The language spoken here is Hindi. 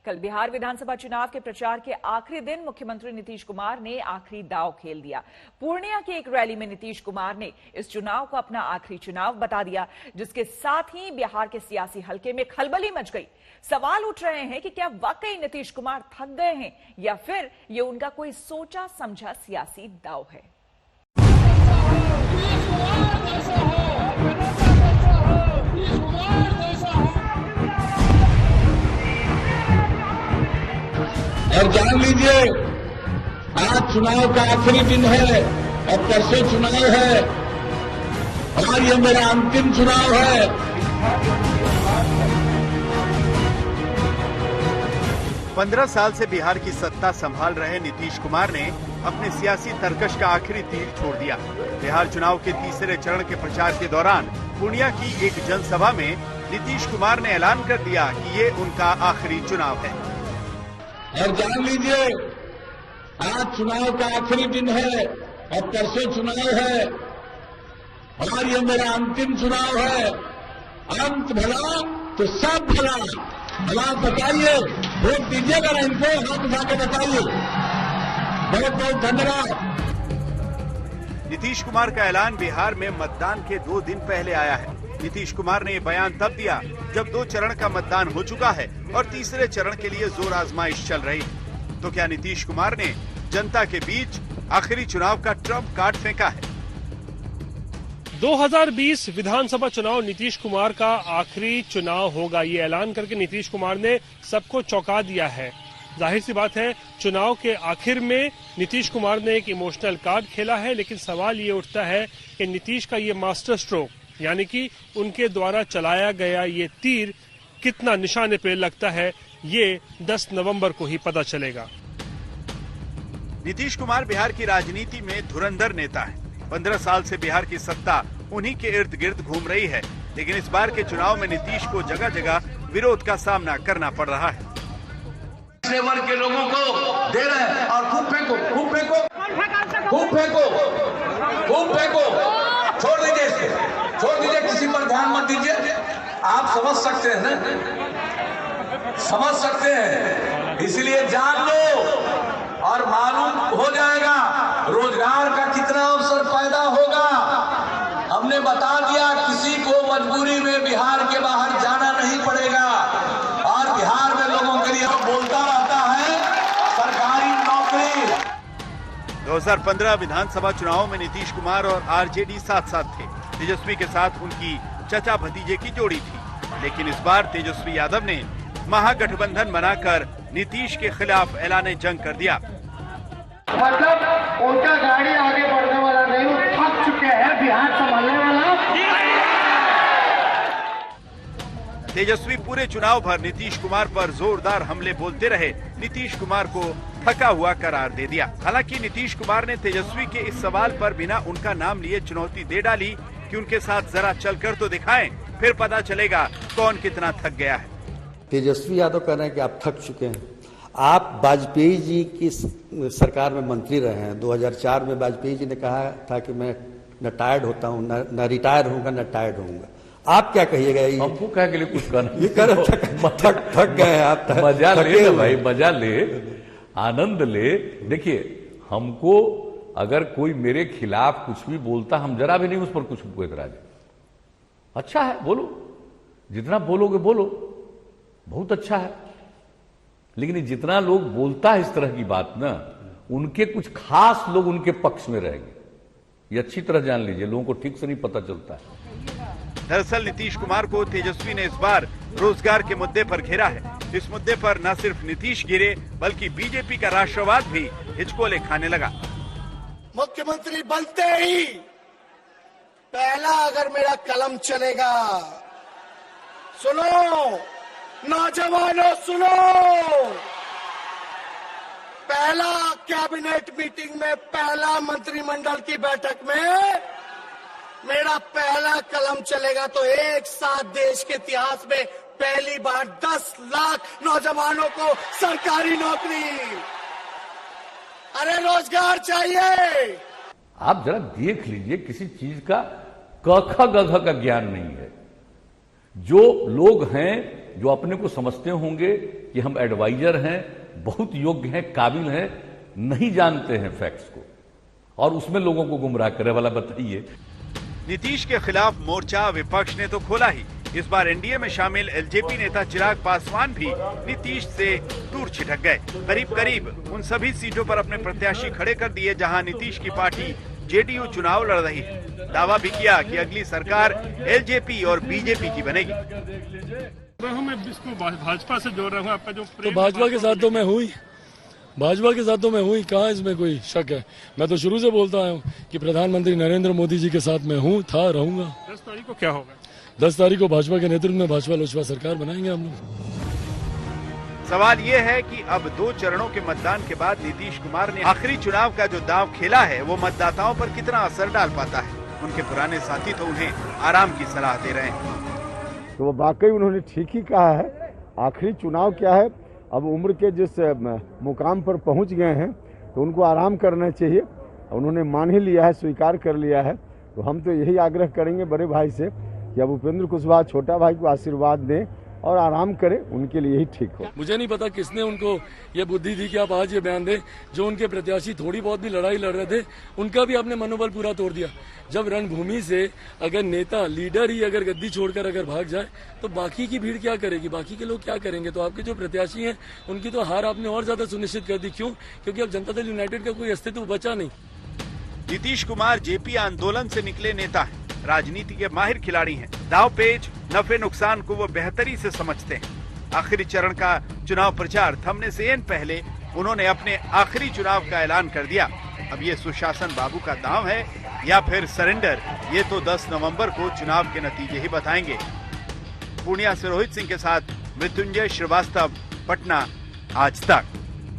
कल बिहार विधानसभा चुनाव के प्रचार के आखिरी दिन मुख्यमंत्री नीतीश कुमार ने आखिरी दांव खेल दिया। पूर्णिया की एक रैली में नीतीश कुमार ने इस चुनाव को अपना आखिरी चुनाव बता दिया, जिसके साथ ही बिहार के सियासी हलके में खलबली मच गई। सवाल उठ रहे हैं कि क्या वाकई नीतीश कुमार थक गए हैं या फिर ये उनका कोई सोचा समझा सियासी दांव है। और जान लीजिए, आज चुनाव का आखिरी दिन है और परसों चुनाव है और ये मेरा अंतिम चुनाव है। 15 साल से बिहार की सत्ता संभाल रहे नीतीश कुमार ने अपने सियासी तरकश का आखिरी तीर छोड़ दिया। बिहार चुनाव के तीसरे चरण के प्रचार के दौरान पूर्णिया की एक जनसभा में नीतीश कुमार ने ऐलान कर दिया कि ये उनका आखिरी चुनाव है। और जान लीजिए, आज चुनाव का आखिरी दिन है और परसों चुनाव है और ये मेरा अंतिम चुनाव है। अंत भला तो सब भला। भला बताइए, वोट दीजिएगा ना इनको, हाथ उठा के बताइए। बहुत बहुत धन्यवाद। नीतीश कुमार का ऐलान बिहार में मतदान के 2 दिन पहले आया है। नीतीश कुमार ने ये बयान तब दिया जब 2 चरण का मतदान हो चुका है और तीसरे चरण के लिए जोर आजमाइश चल रही है। तो क्या नीतीश कुमार ने जनता के बीच आखिरी चुनाव का ट्रम्प कार्ड फेंका है? 2020 विधानसभा चुनाव नीतीश कुमार का आखिरी चुनाव होगा, ये ऐलान करके नीतीश कुमार ने सबको चौंका दिया है। जाहिर सी बात है, चुनाव के आखिर में नीतीश कुमार ने एक इमोशनल कार्ड खेला है, लेकिन सवाल ये उठता है कि नीतीश का ये मास्टर स्ट्रोक, यानी कि उनके द्वारा चलाया गया ये तीर कितना निशाने पे लगता है, ये 10 नवंबर को ही पता चलेगा। नीतीश कुमार बिहार की राजनीति में धुरंधर नेता है। 15 साल से बिहार की सत्ता उन्हीं के इर्द गिर्द घूम रही है, लेकिन इस बार के चुनाव में नीतीश को जगह जगह विरोध का सामना करना पड़ रहा है। वर्ग के लोगों को दे रहे हैं और खूब फेंको, खूब फेंको, खूब फेंको, खूब फेंको। छोड़ दीजिए इसको, छोड़ दीजिए, किसी पर ध्यान मत दीजिए। आप समझ सकते हैं ना, समझ सकते हैं, इसलिए जान लो और मालूम हो जाएगा रोजगार का कितना अवसर पैदा होगा। हमने बता दिया, किसी को मजबूरी में बिहार के बाहर जाना नहीं पड़ेगा और बिहार में लोगों के लिए बोलता रहता है सरकारी नौकरी। 2015 विधानसभा चुनाव में नीतीश कुमार और आरजेडी साथ साथ थे। तेजस्वी के साथ उनकी चचा भतीजे की जोड़ी थी, लेकिन इस बार तेजस्वी यादव ने महागठबंधन बनाकर नीतीश के खिलाफ ऐलान जंग कर दिया। मतलब उनका गाड़ी आगे बढ़ने वाला नहीं, वो थक चुके हैं, बिहार संभालने वाला। तेजस्वी पूरे चुनाव भर नीतीश कुमार पर जोरदार हमले बोलते रहे, नीतीश कुमार को थका हुआ करार दे दिया। हालांकि नीतीश कुमार ने तेजस्वी के इस सवाल पर बिना उनका नाम लिए चुनौती दे डाली कि उनके साथ जरा चलकर तो दिखाएं, फिर पता चलेगा कौन कितना थक गया है। तेजस्वी यादव कह रहे हैं कि आप थक चुके हैं। आप वाजपेयी जी की सरकार में मंत्री रहे हैं। 2004 में वाजपेयी जी ने कहा था कि मैं न टायर्ड होता हूँ, न रिटायर होऊंगा, न टायर्ड होऊंगा। आप क्या कहिएगा? हमको कह के लिए कुछ करना ये कर थक गए हैं आप। मजा ले ना भाई, मजा ले, आनंद ले। देखिए, हमको अगर कोई मेरे खिलाफ कुछ भी बोलता, हम जरा भी नहीं उस पर कुछ एतराज। अच्छा है, बोलो, जितना बोलोगे बोलो, बहुत अच्छा है। लेकिन जितना लोग बोलता है इस तरह की बात ना, उनके कुछ खास लोग उनके पक्ष में रहेंगे। ये अच्छी तरह जान लीजिए, लोगों को ठीक से नहीं पता चलता है। दरअसल नीतीश कुमार को तेजस्वी ने इस बार रोजगार के मुद्दे पर घेरा है। इस मुद्दे पर न सिर्फ नीतीश गिरे, बल्कि बीजेपी का राष्ट्रवाद भी हिचकोले खाने लगा। मुख्यमंत्री बनते ही पहला अगर मेरा कलम चलेगा, सुनो नौजवानों, सुनो, पहला कैबिनेट मीटिंग में, पहला मंत्रिमंडल की बैठक में मेरा पहला कलम चलेगा तो एक साथ देश के इतिहास में पहली बार 10 लाख नौजवानों को सरकारी नौकरी। अरे रोजगार चाहिए। आप जरा देख लीजिए, किसी चीज का क ख ग घ का ज्ञान नहीं है। जो लोग हैं जो अपने को समझते होंगे कि हम एडवाइजर हैं, बहुत योग्य हैं, काबिल हैं, नहीं जानते हैं फैक्ट्स को और उसमें लोगों को गुमराह करे वाला बताइए। नीतीश के खिलाफ मोर्चा विपक्ष ने तो खोला ही। इस बार एनडीए में शामिल एलजेपी नेता चिराग पासवान भी नीतीश से दूर छिटक गए। करीब करीब उन सभी सीटों पर अपने प्रत्याशी खड़े कर दिए जहां नीतीश की पार्टी जेडीयू चुनाव लड़ रही है। दावा भी किया कि अगली सरकार एलजेपी और बीजेपी की बनेगी। मैं इसको भाजपा से जोड़ रहा हूँ। आपका जो तो भाजपा के साथ तो मैं हूँ ही, भाजपा के साथ तो मैं हूँ ही, कहाँ इसमें कोई शक है। मैं तो शुरू से बोलता आया हूँ कि प्रधानमंत्री नरेंद्र मोदी जी के साथ मैं हूँ, था, रहूंगा। 10 तारीख को क्या होगा? 10 तारीख को भाजपा के नेतृत्व में भाजपा लोजपा सरकार बनाएंगे हम लोग। सवाल ये है कि अब 2 चरणों के मतदान के बाद नीतीश कुमार ने आखिरी चुनाव का जो दांव खेला है वो मतदाताओं पर कितना असर डाल पाता है। उनके पुराने साथी तो उन्हें आराम की सलाह दे रहे हैं। तो वो वाकई उन्होंने ठीक ही कहा है। आखिरी चुनाव क्या है, अब उम्र के जिस मुकाम पर पहुंच गए हैं तो उनको आराम करना चाहिए। उन्होंने मान ही लिया है, स्वीकार कर लिया है। तो हम तो यही आग्रह करेंगे बड़े भाई से कि अब उपेंद्र कुशवाहा छोटा भाई को आशीर्वाद दें और आराम करें, उनके लिए ही ठीक हो। मुझे नहीं पता किसने उनको ये बुद्धि दी कि आप आज ये बयान दें। जो उनके प्रत्याशी थोड़ी बहुत भी लड़ाई लड़ रहे थे उनका भी आपने मनोबल पूरा तोड़ दिया। जब रणभूमि से अगर नेता लीडर ही अगर गद्दी छोड़कर अगर भाग जाए तो बाकी की भीड़ क्या करेगी, बाकी के लोग क्या करेंगे? तो आपके जो प्रत्याशी हैं उनकी तो हार आपने और ज्यादा सुनिश्चित कर दी। क्यों? क्योंकि अब जनता दल यूनाइटेड का कोई अस्तित्व बचा नहीं। नीतीश कुमार जेपी आंदोलन से निकले नेता हैं, राजनीति के माहिर खिलाड़ी हैं। दाव पेच नफे नुकसान को वो बेहतरी से समझते हैं। आखिरी चरण का चुनाव प्रचार थमने से इन पहले उन्होंने अपने आखिरी चुनाव का ऐलान कर दिया। अब ये सुशासन बाबू का दांव है या फिर सरेंडर, ये तो 10 नवंबर को चुनाव के नतीजे ही बताएंगे। पूर्णिया से रोहित सिंह के साथ मृत्युंजय श्रीवास्तव, पटना, आज तक।